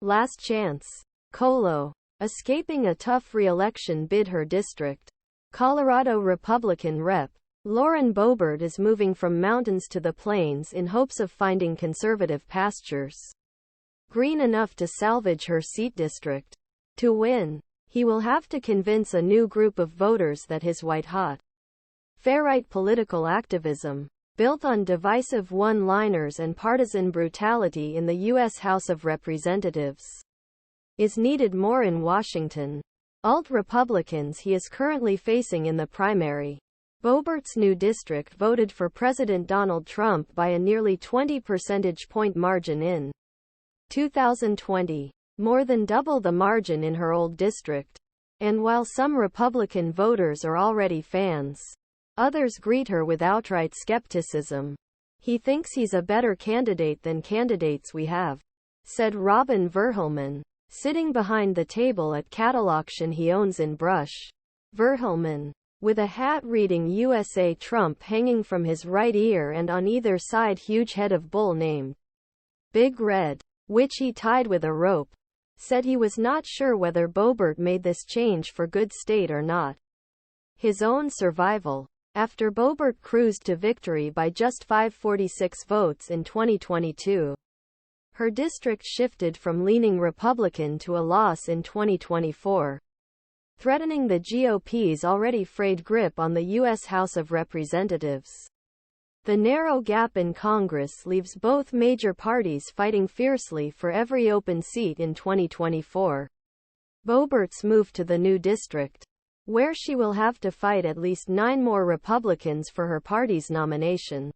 Last chance. Colo. Escaping a tough re-election bid her district. Colorado Republican Rep. Lauren Boebert is moving from mountains to the plains in hopes of finding conservative pastures green enough to salvage her seat district. To win, he will have to convince a new group of voters that his white-hot, far-right political activism, built on divisive one-liners and partisan brutality in the U.S. House of Representatives, is needed more in Washington. Alt-Republicans he is currently facing in the primary. Boebert's new district voted for President Donald Trump by a nearly 20 percentage point margin in 2020, more than double the margin in her old district. And while some Republican voters are already fans, others greet her with outright skepticism. He thinks he's a better candidate than candidates we have, said Robin Verhelman, sitting behind the table at cattle auction he owns in Brush. Verhelman, with a hat reading USA Trump hanging from his right ear and on either side huge head of bull named Big Red, which he tied with a rope, said he was not sure whether Boebert made this change for good state or not. His own survival. After Boebert cruised to victory by just 546 votes in 2022. Her district shifted from leaning Republican to a loss in 2024, threatening the GOP's already frayed grip on the U.S. House of Representatives. The narrow gap in Congress leaves both major parties fighting fiercely for every open seat in 2024. Boebert's move to the new district, where she will have to fight at least 9 more Republicans for her party's nomination,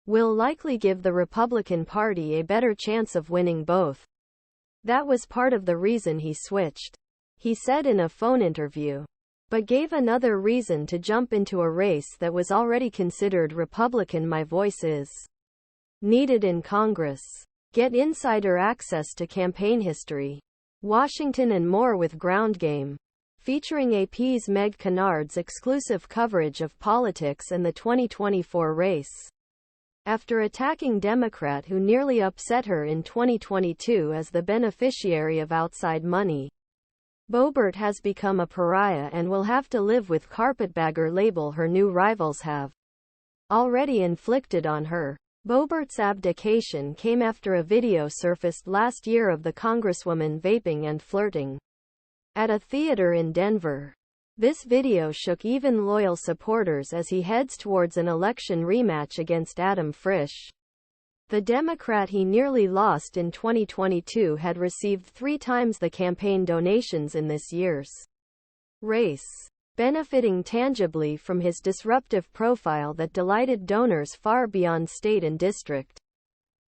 will likely give the Republican Party a better chance of winning both. That was part of the reason he switched, he said in a phone interview, but gave another reason to jump into a race that was already considered Republican. My voice is needed in Congress. Get insider access to campaign history, Washington and more with Ground Game, featuring AP's Meg Kennard's exclusive coverage of politics and the 2024 race. After attacking Democrat who nearly upset her in 2022 as the beneficiary of outside money, Boebert has become a pariah and will have to live with carpetbagger label her new rivals have already inflicted on her. Boebert's abdication came after a video surfaced last year of the congresswoman vaping and flirting at a theater in Denver. This video shook even loyal supporters as he heads towards an election rematch against Adam Frisch. The Democrat he nearly lost in 2022 had received 3 times the campaign donations in this year's race, benefiting tangibly from his disruptive profile that delighted donors far beyond state and district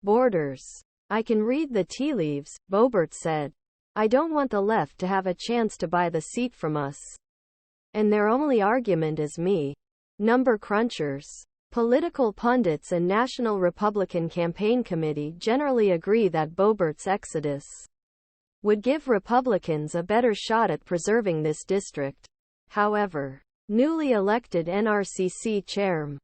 borders. I can read the tea leaves, Boebert said. I don't want the left to have a chance to buy the seat from us. And their only argument is me. Number crunchers. Political pundits and National Republican Campaign Committee generally agree that Boebert's exodus would give Republicans a better shot at preserving this district. However, newly elected NRCC Chairman